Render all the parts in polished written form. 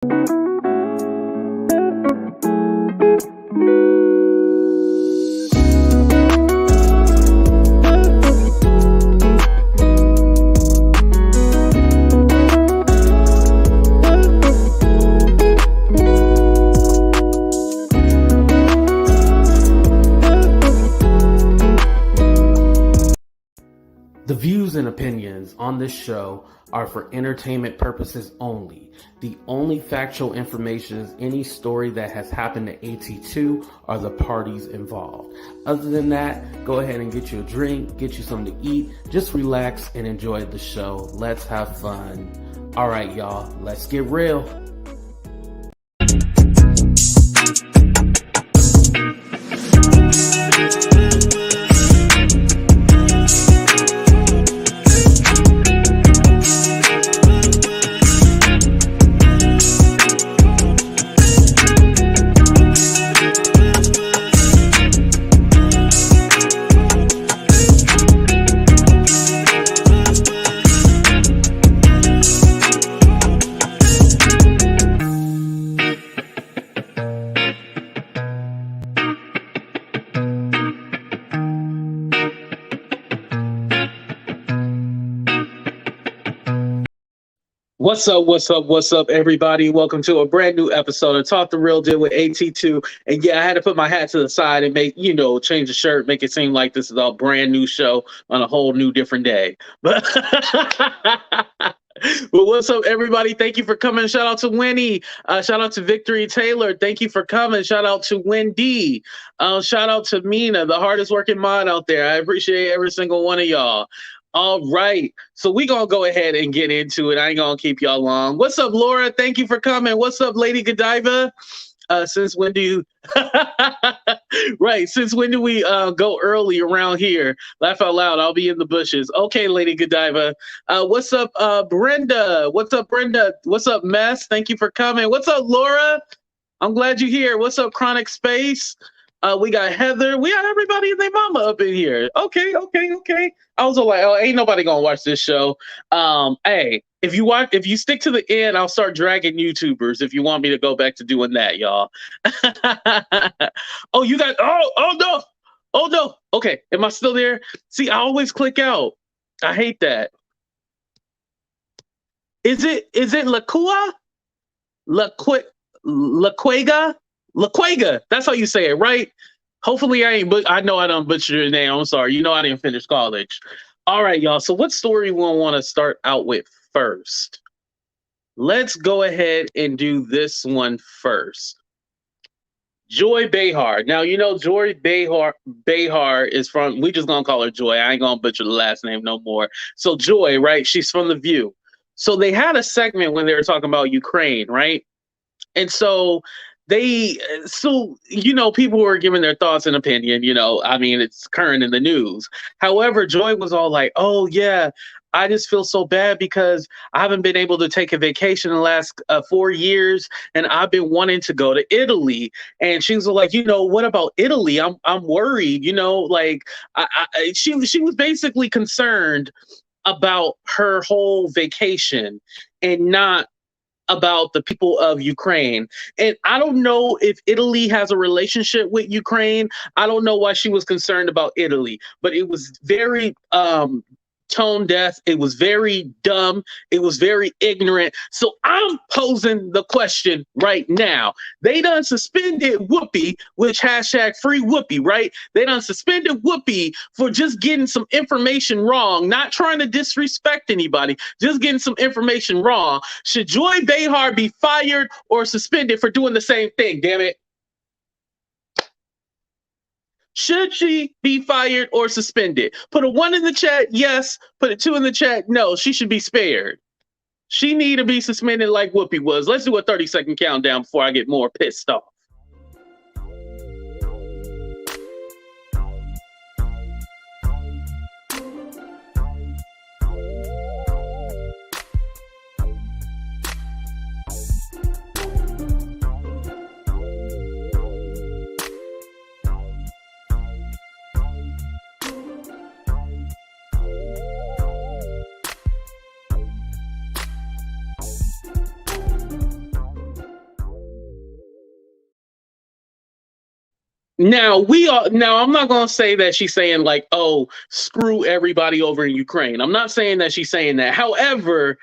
The views and opinions on this show are for entertainment purposes only. The only factual information is any story that has happened to AT2 or the parties involved. Other than that, go ahead and get you a drink, get you something to eat, just relax and enjoy the show. Let's have fun. All right, y'all, let's get real. What's up, everybody? Welcome to a brand new episode of Talk the Real Deal with AT2. And yeah, I had to put my hat to the side and change the shirt, make it seem like this is a brand new show on a whole new different day. But well, what's up, everybody? Thank you for coming. Shout out to Winnie. Shout out to Victory Taylor. Thank you for coming. Shout out to Wendy. Shout out to Mina, the hardest working mod out there. I appreciate every single one of y'all. All right, so we're going to go ahead and get into it. I ain't going to keep y'all long. What's up, Laura? Thank you for coming. What's up, Lady Godiva? Since when do you... Right, since when do we go early around here? Laugh out loud, I'll be in the bushes. Okay, Lady Godiva. What's up, Brenda? What's up, Brenda? What's up, Mess? Thank you for coming. What's up, Laura? I'm glad you're here. What's up, Chronic Space? We got Heather. We got everybody and their mama up in here. Okay. I was like, oh, ain't nobody gonna watch this show. Hey, if you stick to the end, I'll start dragging YouTubers if you want me to go back to doing that, y'all. Oh, you got oh no. Okay, am I still there? See, I always click out. I hate that. Is it Laquega? Laquega, that's how you say it, right? Hopefully I know I don't butcher your name. I'm sorry. You know I didn't finish college. All right, y'all. So what story we want to start out with first? Let's go ahead and do this one first. Joy Behar. Now, Joy Behar is from, we just going to call her Joy. I ain't going to butcher the last name no more. So Joy, right? She's from The View. So they had a segment when they were talking about Ukraine, right? And so people were giving their thoughts and opinion, it's current in the news. However, Joy was all like, oh yeah, I just feel so bad because I haven't been able to take a vacation in the last 4 years, and I've been wanting to go to Italy. And she was like, what about Italy? I'm worried, she was basically concerned about her whole vacation and not about the people of Ukraine. And I don't know if Italy has a relationship with Ukraine. I don't know why she was concerned about Italy, but it was very tone deaf. It was very dumb. It was very ignorant. So I'm posing the question right now. They done suspended Whoopi, which hashtag free Whoopi, right? They done suspended Whoopi for just getting some information wrong, not trying to disrespect anybody, just getting some information wrong. Should Joy Behar be fired or suspended for doing the same thing, damn it? Should she be fired or suspended? Put a 1 in the chat, yes. Put a 2 in the chat, no. She should be spared. She need to be suspended like Whoopi was. Let's do a 30-second countdown before I get more pissed off. Now I'm not gonna say that she's saying like, oh, screw everybody over in Ukraine. I'm not saying that she's saying that. However,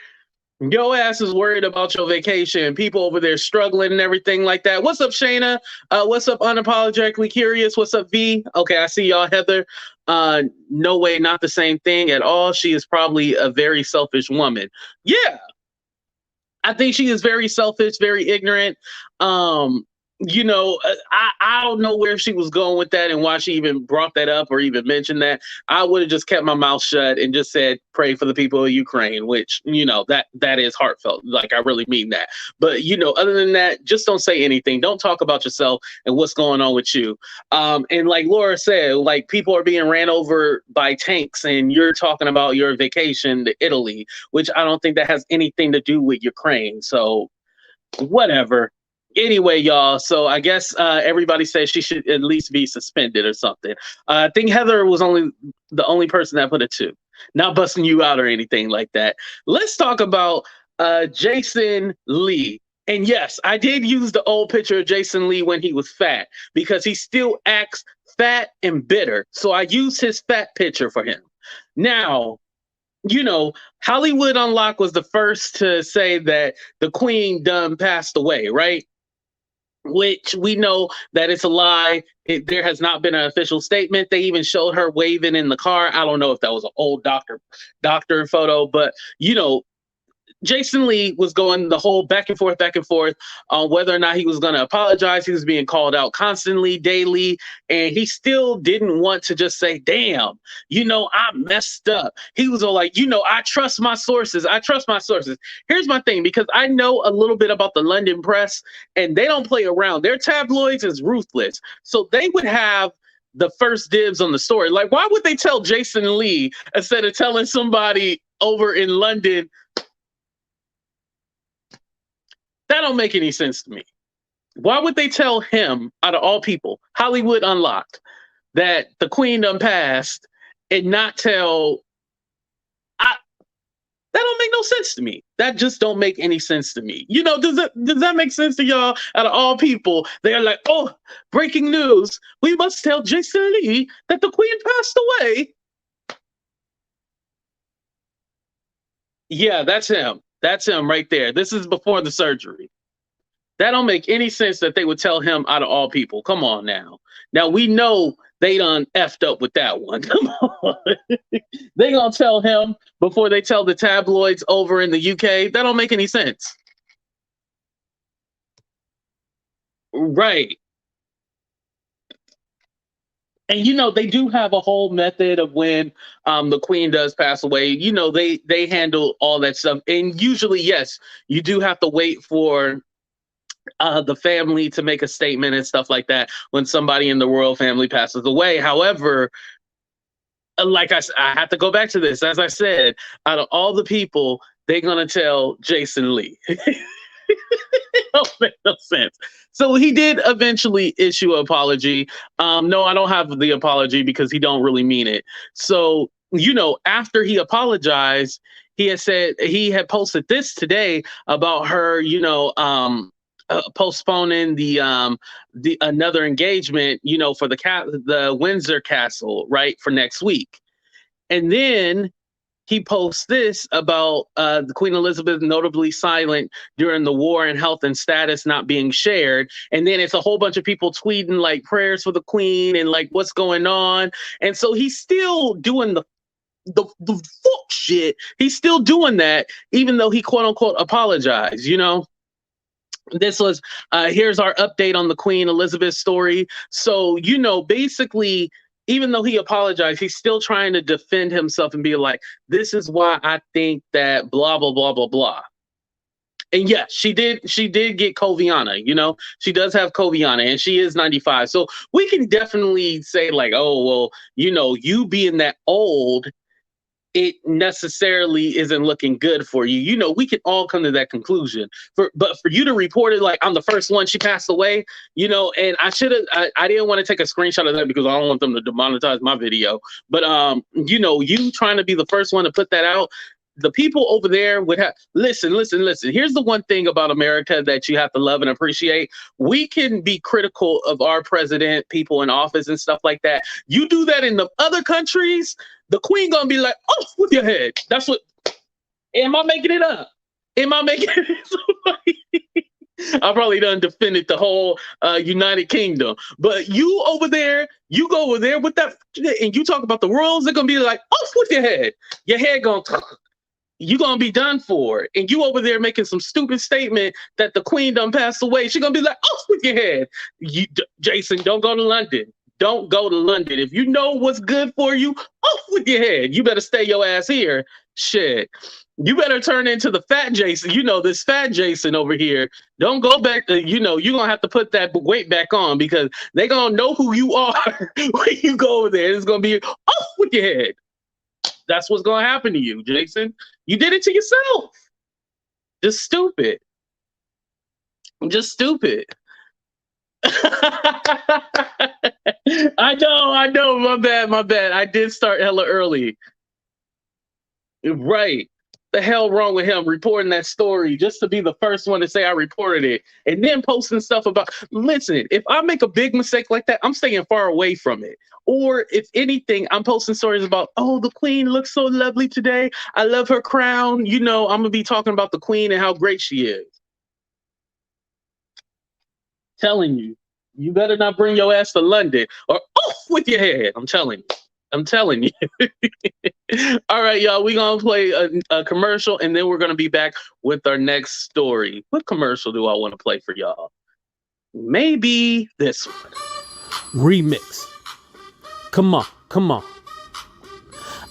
your ass is worried about your vacation. People over there struggling and everything like that. What's up, Shayna? What's up, unapologetically curious? What's up, V? Okay, I see y'all, Heather. No way, not the same thing at all. She is probably a very selfish woman. Yeah, I think she is very selfish, very ignorant. I don't know where she was going with that and why she even brought that up or even mentioned that. I would have just kept my mouth shut and just said, pray for the people of Ukraine, which, that is heartfelt. Like, I really mean that. But, other than that, just don't say anything. Don't talk about yourself and what's going on with you. And like Laura said, like, people are being ran over by tanks and you're talking about your vacation to Italy, which I don't think that has anything to do with Ukraine. So whatever. Anyway, y'all, so I guess everybody says she should at least be suspended or something. I think Heather was the only person that put a 2. Not busting you out or anything like that. Let's talk about Jason Lee. And yes, I did use the old picture of Jason Lee when he was fat because he still acts fat and bitter. So I used his fat picture for him. Now, Hollywood Unlocked was the first to say that the Queen done passed away, right? Which we know that it's a lie. There has not been an official statement. They even showed her waving in the car. I don't know if that was an old doctor photo, but Jason Lee was going the whole back and forth on whether or not he was going to apologize. He was being called out constantly, daily, and he still didn't want to just say, damn, I messed up. He was all like, I trust my sources. Here's my thing, because I know a little bit about the London press, and they don't play around. Their tabloids is ruthless. So they would have the first dibs on the story. Like, why would they tell Jason Lee instead of telling somebody over in London? That don't make any sense to me. Why would they tell him, out of all people, Hollywood Unlocked, that the Queen done passed and not tell? That don't make no sense to me. That just don't make any sense to me. Does that make sense to y'all? Out of all people, they're like, oh, breaking news. We must tell Jason Lee that the Queen passed away. Yeah, that's him. That's him right there. This is before the surgery. That don't make any sense that they would tell him out of all people. Come on now. Now we know they done effed up with that one. Come on. They gonna tell him before they tell the tabloids over in the UK. That don't make any sense. Right. And they do have a whole method of when the Queen does pass away. They handle all that stuff. And usually, yes, you do have to wait for the family to make a statement and stuff like that when somebody in the royal family passes away. However, like I have to go back to this. As I said, out of all the people, they're gonna tell Jason Lee. Don't make no sense. So he did eventually issue an apology. No, I don't have the apology because he don't really mean it. So, after he apologized, he had posted this today about her, postponing the another engagement, for the Windsor Castle, right, for next week. And then he posts this about the Queen Elizabeth notably silent during the war and health and status not being shared. And then it's a whole bunch of people tweeting like prayers for the Queen and like what's going on. And so he's still doing the fuck shit. He's still doing that, even though he quote unquote apologized, This was here's our update on the Queen Elizabeth story. So, basically, even though he apologized, he's still trying to defend himself and be like, this is why I think that blah, blah, blah, blah, blah. And yes, she did get Coviana, she does have Coviana and she is 95. So we can definitely say like, oh, well, you being that old, it necessarily isn't looking good for you. We can all come to that conclusion. But for you to report it like I'm the first one she passed away, and I didn't want to take a screenshot of that because I don't want them to demonetize my video. But you trying to be the first one to put that out, the people over there would have listen. Here's the one thing about America that you have to love and appreciate. We can be critical of our president, people in office and stuff like that. You do that in the other countries, the queen gonna be like, off with your head. That's what. Am I making it up? Am I making it? I probably done defended the whole United Kingdom, but you over there, you go over there with that, and you talk about the rules. They're gonna be like, off with your head. Your head gonna, you gonna be done for. And you over there making some stupid statement that the queen done passed away. She gonna be like, off with your head. Jason, don't go to London. Don't go to London. If you know what's good for you, off with your head. You better stay your ass here. Shit. You better turn into the fat Jason. You know, this fat Jason over here. Don't go back to, you're going to have to put that weight back on because they're going to know who you are when you go over there. It's going to be off with your head. That's what's going to happen to you, Jason. You did it to yourself. Just stupid. Just stupid. I know. My bad. I did start hella early. Right. The hell wrong with him reporting that story just to be the first one to say I reported it and then posting stuff about, listen, if I make a big mistake like that, I'm staying far away from it. Or if anything, I'm posting stories about, oh, the queen looks so lovely today. I love her crown. You know, I'm going to be talking about the queen and how great she is. Telling you, you better not bring your ass to London or off with your head. I'm telling you. All right, y'all, we're going to play a commercial, and then we're going to be back with our next story. What commercial do I want to play for y'all? Maybe this one. Remix. Come on.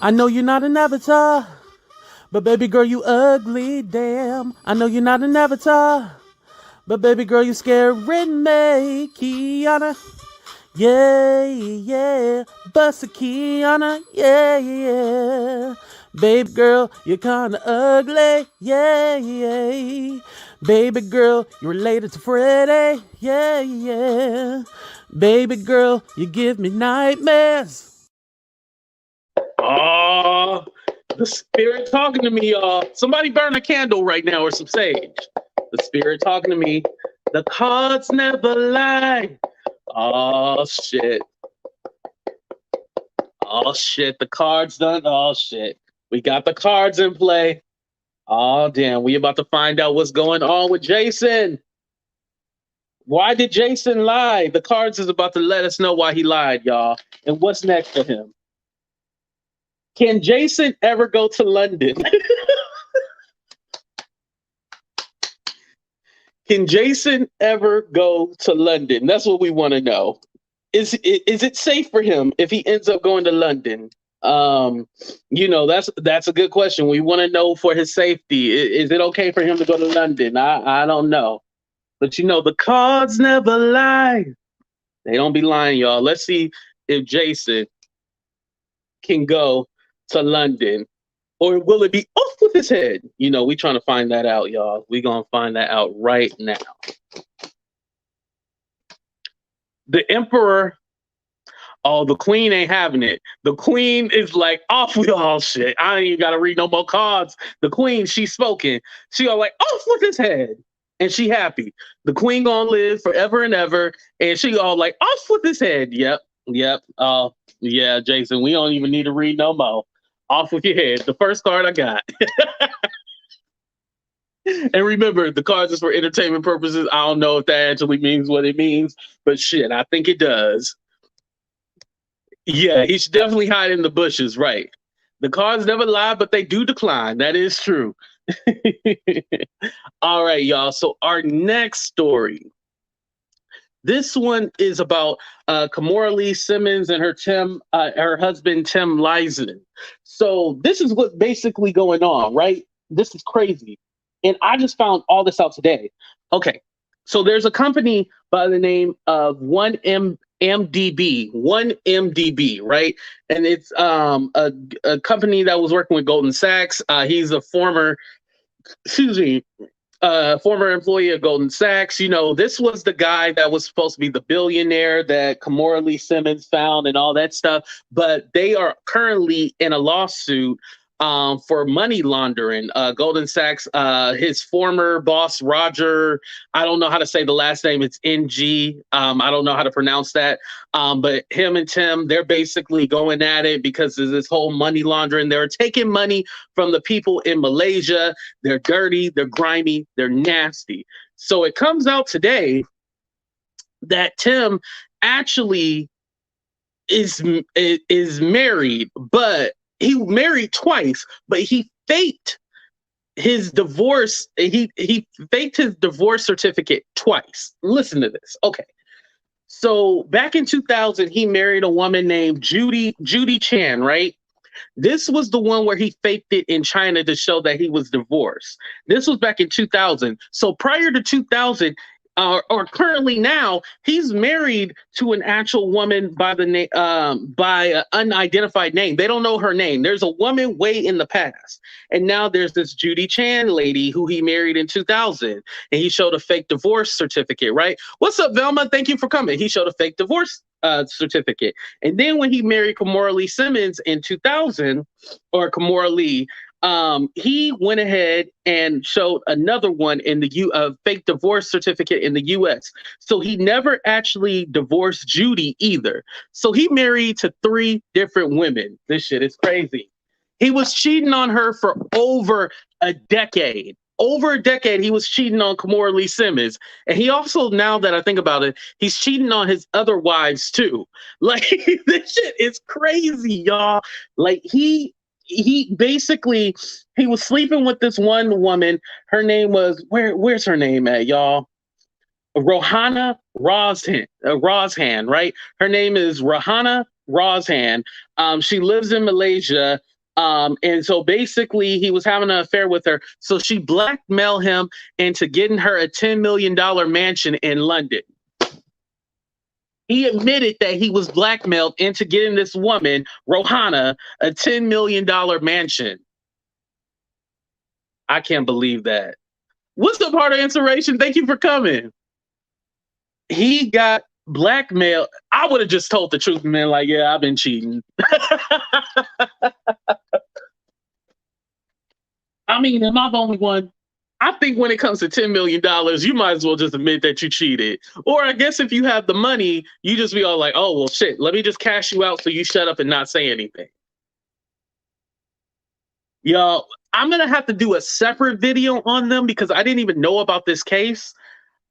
I know you're not an avatar, but baby girl, you ugly, damn. I know you're not an avatar, but baby girl, you scaring me, Kiana. Yeah, bust a key on her, yeah. Baby girl, you're kinda ugly, yeah. Baby girl, you're related to Freddie, yeah. Baby girl, you give me nightmares. Oh, the spirit talking to me, y'all. Somebody burn a candle right now or some sage. The spirit talking to me. The cards never lie. Oh shit. The cards done. Oh shit. We got the cards in play. Oh damn. We about to find out what's going on with Jason. Why did Jason lie? The cards is about to let us know why he lied, y'all. And what's next for him? Can Jason ever go to London? Can Jason ever go to London? That's what we want to know. Is it safe for him if he ends up going to London? That's a good question. We want to know for his safety. Is it okay for him to go to London? I don't know. But the cards never lie. They don't be lying, y'all. Let's see if Jason can go to London. Or will it be off with his head? We trying to find that out, y'all. We gonna find that out right now. The emperor, the queen ain't having it. The queen is like, off with all shit. I ain't even gotta read no more cards. The queen, she's spoken. She all like, off with his head. And she happy. The queen gonna live forever and ever. And she all like, off with his head. Yep. Yeah, Jason, we don't even need to read no more. Off with your head. The first card I got. And remember, the cards is for entertainment purposes. I don't know if that actually means what it means, but shit, I think it does. Yeah, he should definitely hide in the bushes, right? The cards never lie, but they do decline. That is true. All right, y'all. So our next story. This one is about Kimora Lee Simmons and her husband, Tim Leissner. So this is what's basically going on, right? This is crazy. And I just found all this out today. Okay, so there's a company by the name of 1MDB, right? And it's a company that was working with Goldman Sachs. He's a former employee of Goldman Sachs. This was the guy that was supposed to be the billionaire that Kimora Lee Simmons found and all that stuff. But they are currently in a lawsuit for money laundering. Goldman Sachs, his former boss, Roger, I don't know how to say the last name. It's NG. I don't know how to pronounce that. But him and Tim, they're basically going at it because of this whole money laundering. They're taking money from the people in Malaysia. They're dirty, they're grimy, they're nasty. So it comes out today that Tim actually is married, but he married twice, but he faked his divorce. He faked his divorce certificate twice. Listen to this. Okay. So back in 2000, he married a woman named Judy Chan, right? This was the one where he faked it in China to show that he was divorced. This was back in 2000. So prior to 2000, or currently now, he's married to an actual woman by the name by an unidentified name. They don't know her name. There's a woman way in the past, and now there's this Judy Chan lady who he married in 2000, and he showed a fake divorce certificate. Right? What's up, Velma? Thank you for coming. He showed a fake divorce certificate, and then when he married Kimora Lee Simmons in 2000, or Kimora Lee. He went ahead and showed another one in the fake divorce certificate in the U.S. So he never actually divorced Judy either. So he married to 3 different women. This shit is crazy. He was cheating on her for over a decade. Over a decade, he was cheating on Kimora Lee Simmons. And he also, now that I think about it, he's cheating on his other wives too. Like, this shit is crazy, y'all. Like, he basically, he was sleeping with this one woman. Her name was, where's her name at, y'all? Rohana Rozhan, right? Her name is Rohana Rozhan. She lives in Malaysia. And so basically he was having an affair with her. So she blackmailed him into getting her a $10 million mansion in London. He admitted that he was blackmailed into getting this woman, Rohana, a $10 million mansion. I can't believe that. What's up, Heart of Inspiration? Thank you for coming. He got blackmailed. I would have just told the truth and been like, yeah, I've been cheating. I mean, am I the only one? I think when it comes to $10 million, you might as well just admit that you cheated. Or I guess if you have the money, you just be all like, oh, well, shit, let me just cash you out so you shut up and not say anything. Yo, I'm going to have to do a separate video on them because I didn't even know about this case.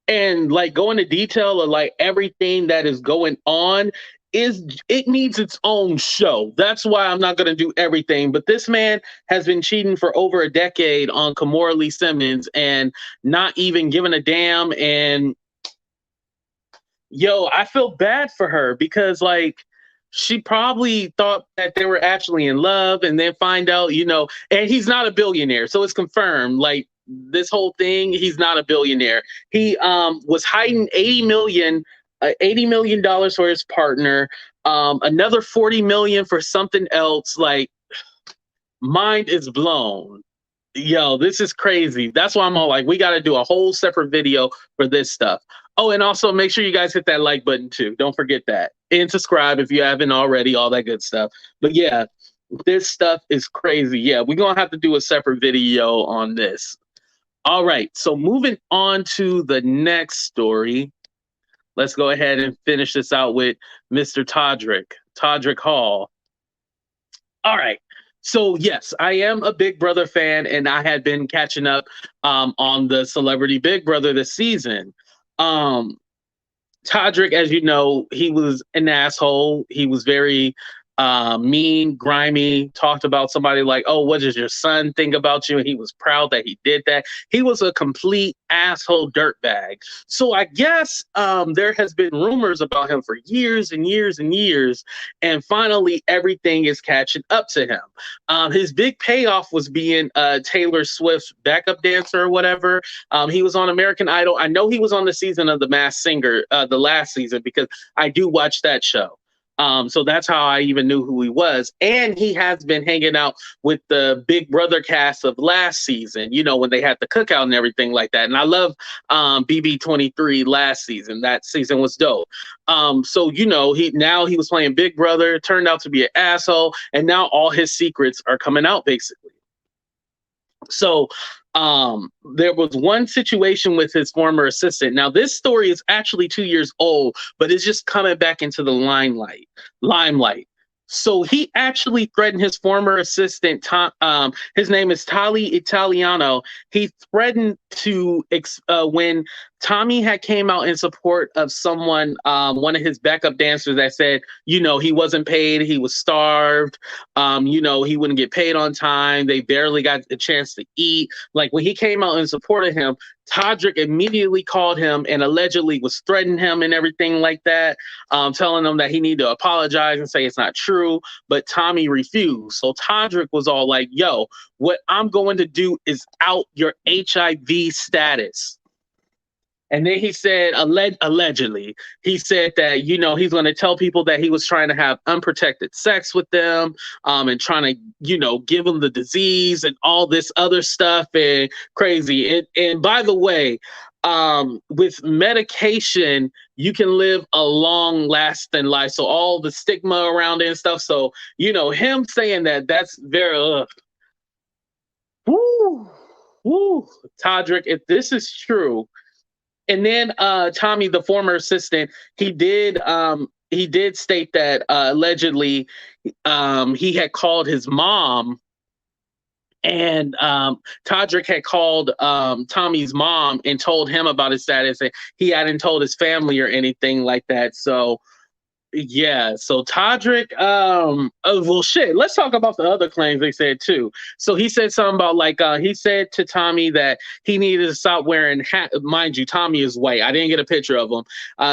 And like go into detail of like everything that is going on. It needs its own show. That's why I'm not going to do everything. But this man has been cheating for over a decade on Kimora Lee Simmons and not even giving a damn. And yo, I feel bad for her because like she probably thought that they were actually in love and then find out, you know, and he's not a billionaire. So it's confirmed. Like this whole thing, he's not a billionaire. He was hiding $80 million for his partner, another $40 million for something else. Like, mind is blown. Yo, this is crazy. That's why I'm all like, we got to do a whole separate video for this stuff. Oh, and also make sure you guys hit that like button too. Don't forget that. And subscribe if you haven't already, all that good stuff. But yeah, this stuff is crazy. Yeah, we're going to have to do a separate video on this. All right, so moving on to the next story. Let's go ahead and finish this out with Mr. Todrick Hall. All right. So, yes, I am a Big Brother fan, and I had been catching up on the Celebrity Big Brother this season. Todrick, as you know, he was an asshole. He was very mean, grimy, talked about somebody like, oh, what does your son think about you? And he was proud that he did that. He was a complete asshole dirtbag. So I guess there has been rumors about him for years and years and years. And finally, everything is catching up to him. His big payoff was being Taylor Swift's backup dancer or whatever. He was on American Idol. I know he was on the season of The Masked Singer, the last season, because I do watch that show. So that's how I even knew who he was. And he has been hanging out with the Big Brother cast of last season, when they had the cookout and everything like that. And I love BB23 last season. That season was dope. So he was playing Big Brother, turned out to be an asshole, and now all his secrets are coming out basically. So there was one situation with his former assistant. Now, this story is actually 2 years old, but it's just coming back into the limelight. So he actually threatened his former assistant, his name is Tali Italiano. He threatened to, when Tommy had came out in support of someone, one of his backup dancers that said, he wasn't paid, he was starved, he wouldn't get paid on time, they barely got a chance to eat. Like when he came out in support of him, Todrick immediately called him and allegedly was threatening him and everything like that, telling him that he needed to apologize and say it's not true. But Tommy refused. So Todrick was all like, yo, what I'm going to do is out your HIV status. And then he said, allegedly, he said that, he's going to tell people that he was trying to have unprotected sex with them, and trying to, give them the disease and all this other stuff and crazy. And by the way, with medication, you can live a long lasting life. So all the stigma around it and stuff. So, him saying that's very, Todrick, if this is true. And then Tommy, the former assistant, he did state that allegedly he had called his mom, and Todrick had called Tommy's mom and told him about his status, and he hadn't told his family or anything like that. So yeah, so Todrick, well, shit, let's talk about the other claims they said too. So he said something about he said to Tommy that he needed to stop wearing hat. Mind you, Tommy is white. I didn't get a picture of him.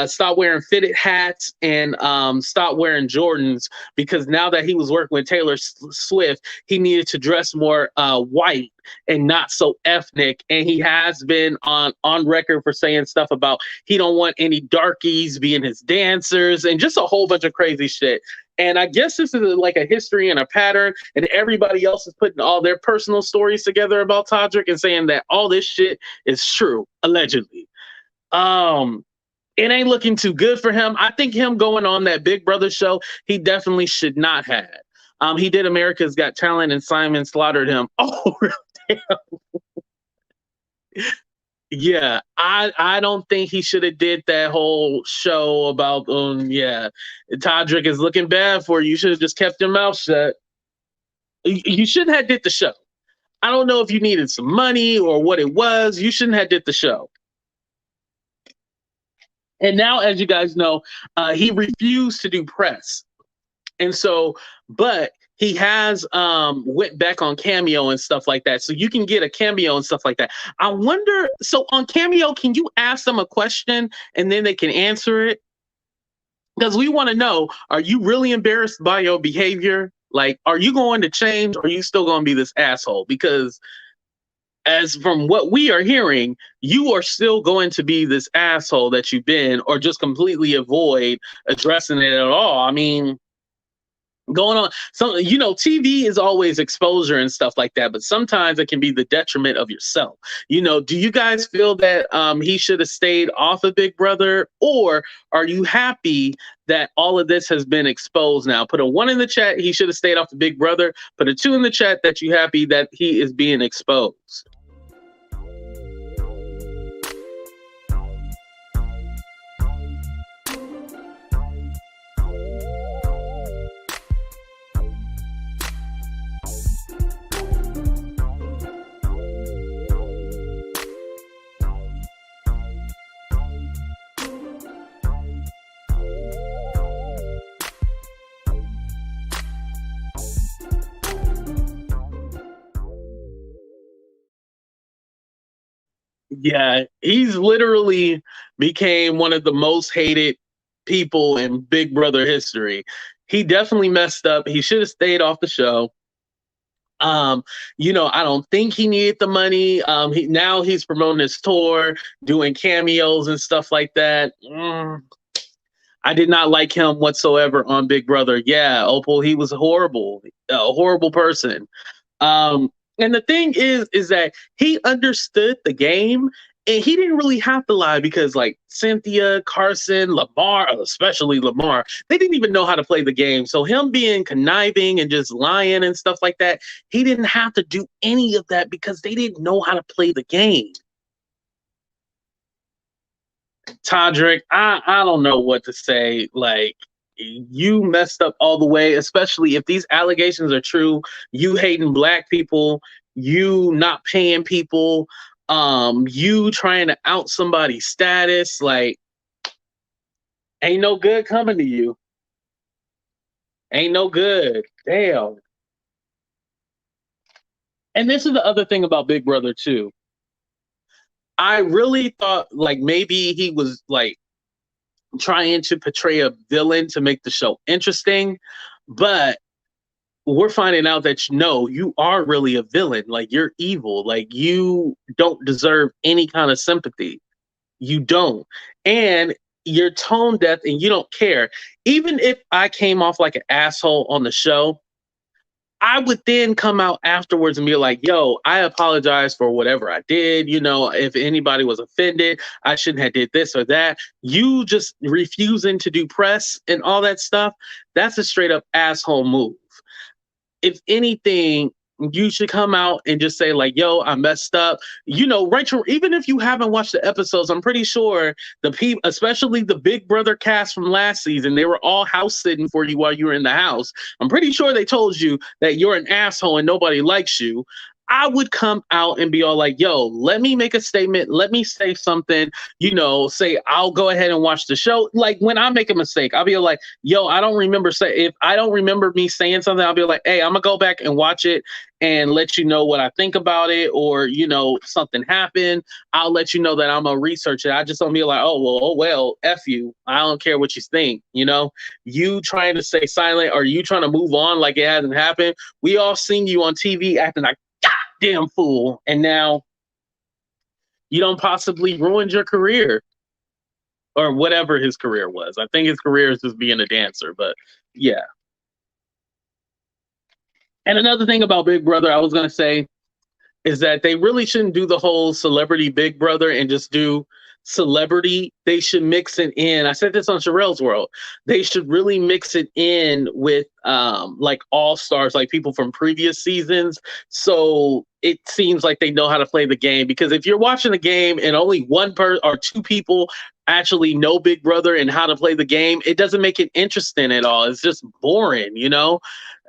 Stop wearing fitted hats and stop wearing Jordans, because now that he was working with Taylor Swift, he needed to dress more white and not so ethnic. And he has been on record for saying stuff about he don't want any darkies being his dancers and just a whole bunch of crazy shit. And I guess this is like a history and a pattern, and everybody else is putting all their personal stories together about Todrick and saying that all this shit is true, allegedly. It ain't looking too good for him. I think him going on that Big Brother show, he definitely should not have. He did America's Got Talent and Simon slaughtered him. Oh, damn. Yeah, I don't think he should have did that whole show about Todrick is looking bad for you. You should have just kept your mouth shut. You shouldn't have did the show. I don't know if you needed some money or what it was. You shouldn't have did the show. And now, as you guys know, he refused to do press. And so, but he has went back on Cameo and stuff like that. So you can get a Cameo and stuff like that. I wonder, so on Cameo, can you ask them a question and then they can answer it? Because we want to know, are you really embarrassed by your behavior? Like, are you going to change, or are you still going to be this asshole? Because as from what we are hearing, you are still going to be this asshole that you've been, or just completely avoid addressing it at all. I mean, going on, so TV is always exposure and stuff like that, but sometimes it can be the detriment of yourself. Do you guys feel that he should have stayed off of Big Brother, or are you happy that all of this has been exposed now? Put a 1 in the chat, he should have stayed off of Big Brother. Put a 2 in the chat that you happy that he is being exposed. Yeah, he's literally became one of the most hated people in Big Brother history. He definitely messed up. He should have stayed off the show. I don't think he needed the money. Now he's promoting his tour, doing cameos and stuff like that. I did not like him whatsoever on Big Brother. Yeah, Opal, he was horrible, a horrible person. Um, and the thing is that he understood the game and he didn't really have to lie because like Cynthia, Carson, Lamar, especially Lamar, they didn't even know how to play the game. So him being conniving and just lying and stuff like that, he didn't have to do any of that because they didn't know how to play the game. Todrick, I don't know what to say. Like, you messed up all the way, especially if these allegations are true. You hating black people, you not paying people, you trying to out somebody's status. Like, ain't no good coming to you. Ain't no good. Damn. And this is the other thing about Big Brother too. I really thought like maybe he was like trying to portray a villain to make the show interesting, but we're finding out that no, you are really a villain. Like, you're evil. Like, you don't deserve any kind of sympathy. You don't. And you're tone deaf and you don't care. Even if I came off like an asshole on the show, I would then come out afterwards and be like, yo, I apologize for whatever I did. You know, if anybody was offended, I shouldn't have did this or that. You just refusing to do press and all that stuff, that's a straight up asshole move. If anything, you should come out and just say like, yo, I messed up. You know, Rachel, even if you haven't watched the episodes, I'm pretty sure the people, especially the Big Brother cast from last season, they were all house sitting for you while you were in the house. I'm pretty sure they told you that you're an asshole and nobody likes you. I would come out and be all like, yo, let me make a statement. Let me say something, you know, say, I'll go ahead and watch the show. Like, when I make a mistake, I'll be like, yo, I don't remember if I don't remember me saying something, I'll be like, hey, I'm gonna go back and watch it and let you know what I think about it. Or, you know, something happened, I'll let you know that I'm gonna research it. I just don't be like, oh, well, F you. I don't care what you think. You know, you trying to stay silent or you trying to move on like it hasn't happened. We all seen you on TV acting like damn fool, and now you don't possibly ruined your career or whatever his career was. I think his career is just being a dancer, but yeah. And another thing about Big Brother I was going to say is that they really shouldn't do the whole celebrity Big Brother and just do celebrity. They should mix it in. I said this on Sherelle's World. They should really mix it in with like all stars, like people from previous seasons. So it seems like they know how to play the game. Because if you're watching a game and only one person or two people actually know Big Brother and how to play the game, it doesn't make it interesting at all. It's just boring, you know,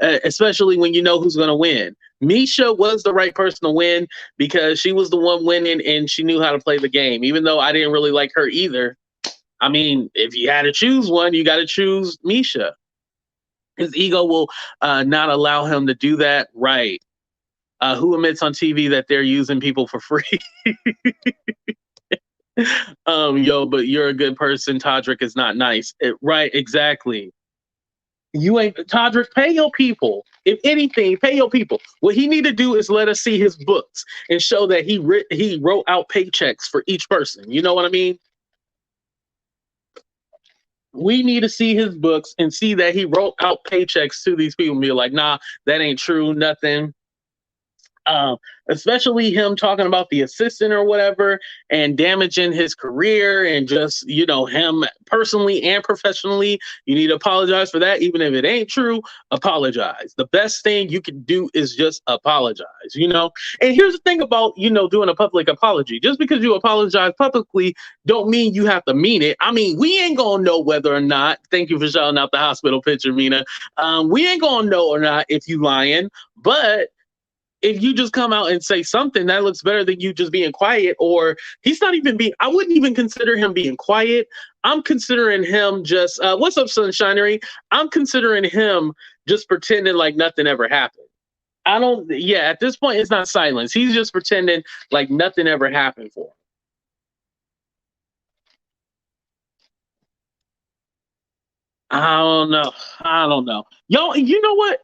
especially when you know who's going to win. Misha was the right person to win because she was the one winning and she knew how to play the game, even though I didn't really like her either. I mean, if you had to choose one, you got to choose Misha. His ego will not allow him to do that. Right. Who admits on TV that they're using people for free? Yo, but you're a good person. Todrick is not nice. Right, exactly. You ain't Todrick, pay your people. If anything, pay your people. What he need to do is let us see his books and show that he wrote out paychecks for each person. You know what I mean? We need to see his books and see that he wrote out paychecks to these people and be like, nah, that ain't true, nothing. Especially him talking about the assistant or whatever and damaging his career and just, you know, him personally and professionally. You need to apologize for that. Even if it ain't true, apologize. The best thing you can do is just apologize, you know? And here's the thing about, you know, doing a public apology. Just because you apologize publicly don't mean you have to mean it. I mean, we ain't gonna know whether or not, thank you for shouting out the hospital picture, Mina. We ain't gonna know or not if you lying, but if you just come out and say something, that looks better than you just being quiet. Or he's not even being, I wouldn't even consider him being quiet. I'm considering him just, what's up, Sunshinery? I'm considering him just pretending like nothing ever happened. At this point, it's not silence. He's just pretending like nothing ever happened for him. I don't know. Y'all, you know what?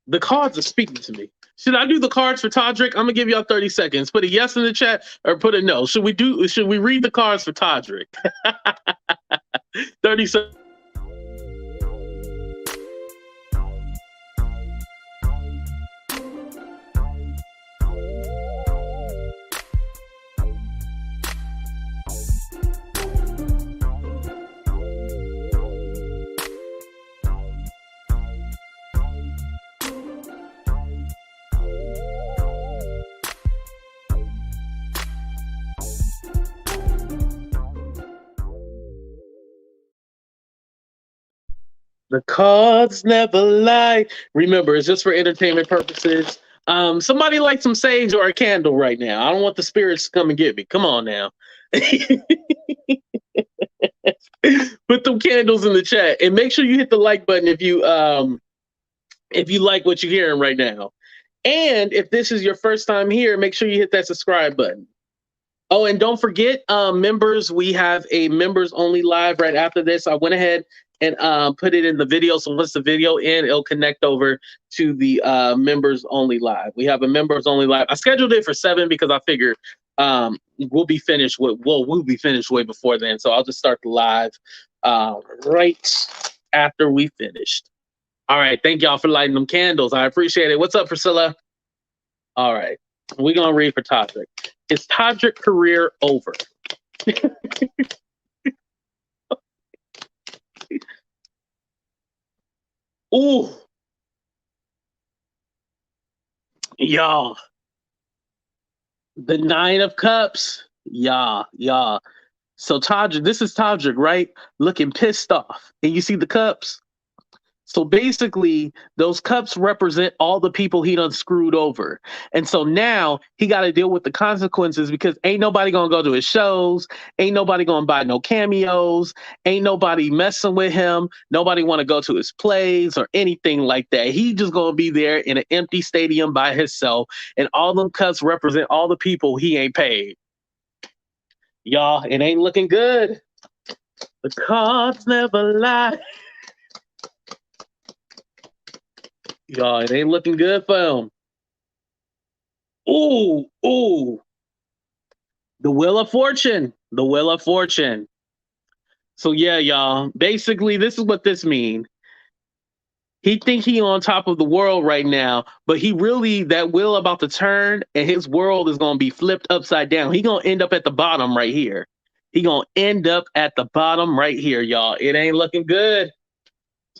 The cards are speaking to me. Should I do the cards for Todrick? I'm gonna give y'all 30 seconds. Put a yes in the chat or put a no. Should we read the cards for Todrick? 30 seconds. The cards never lie. Remember, it's just for entertainment purposes. Somebody light some sage or a candle right now. I don't want the spirits to come and get me. Come on now. Put them candles in the chat and make sure you hit the like button if you like what you're hearing right now. And if this is your first time here, make sure you hit that subscribe button. Oh, and don't forget, members, we have a members only live right after this. I went ahead and put it in the video. So once the video in, it'll connect over to the members only live. We have a members only live. I scheduled it for 7 because I figured we'll be finished way before then. So I'll just start the live right after we finished. All right. Thank y'all for lighting them candles. I appreciate it. What's up, Priscilla? All right. We're going to read for Todrick. Is Todrick career over? Ooh. Y'all. The 9 of Cups. Yeah. So Todrick, this is Todrick, right? Looking pissed off. And you see the cups? So basically, those cups represent all the people he done screwed over. And so now he got to deal with the consequences because ain't nobody going to go to his shows. Ain't nobody going to buy no cameos. Ain't nobody messing with him. Nobody want to go to his plays or anything like that. He just going to be there in an empty stadium by himself. And all them cups represent all the people he ain't paid. Y'all, it ain't looking good. The cards never lie. Y'all, it ain't looking good for him. Ooh. The Wheel of Fortune. The Wheel of Fortune. So yeah, y'all. Basically, this is what this means. He think he on top of the world right now, but he really, that wheel about to turn and his world is going to be flipped upside down. He going to end up at the bottom right here. He going to end up at the bottom right here, y'all. It ain't looking good.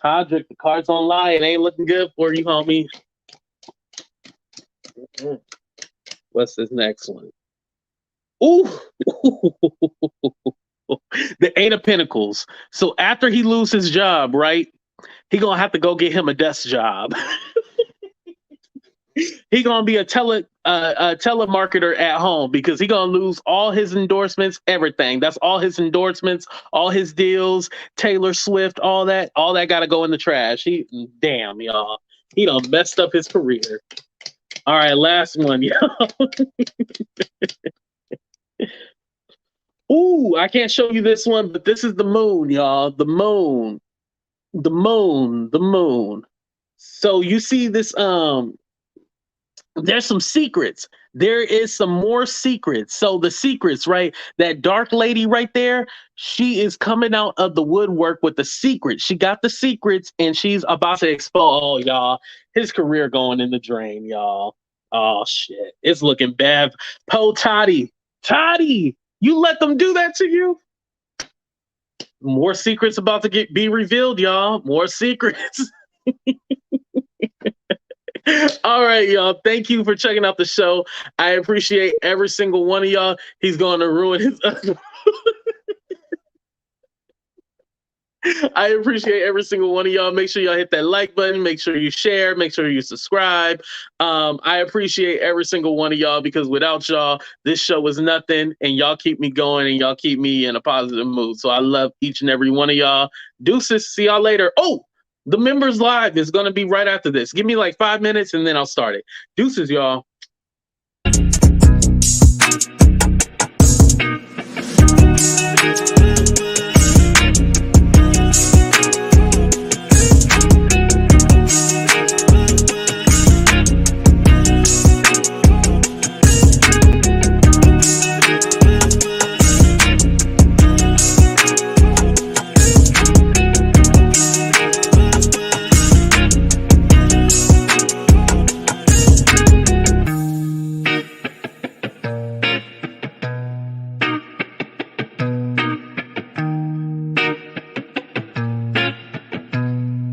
Todrick, the cards don't lie. It ain't looking good for you, homie. What's this next one? Ooh. The 8 of Pentacles. So after he loses his job, right, he going to have to go get him a desk job. He going to be a telemarketer at home because he going to lose all his endorsements, everything. That's all his endorsements, all his deals, Taylor Swift, all that got to go in the trash. Damn, y'all. He done messed up his career. All right, last one, y'all. Ooh, I can't show you this one, but this is the moon, y'all. The moon. So you see this, there's some secrets. There is some more secrets. So the secrets, right? That dark lady right there, she is coming out of the woodwork with the secrets. She got the secrets and she's about to expose. Oh, y'all, his career going in the drain, y'all. Oh, shit. It's looking bad. Toddy, you let them do that to you? More secrets about to be revealed, y'all. More secrets. All right, y'all. Thank you for checking out the show. I appreciate every single one of y'all. He's going to ruin his... I appreciate every single one of y'all. Make sure y'all hit that like button. Make sure you share. Make sure you subscribe. I appreciate every single one of y'all because without y'all, this show is nothing. And y'all keep me going and y'all keep me in a positive mood. So I love each and every one of y'all. Deuces. See y'all later. Oh, the members live is going to be right after this. Give me like 5 minutes and then I'll start it. Deuces, y'all.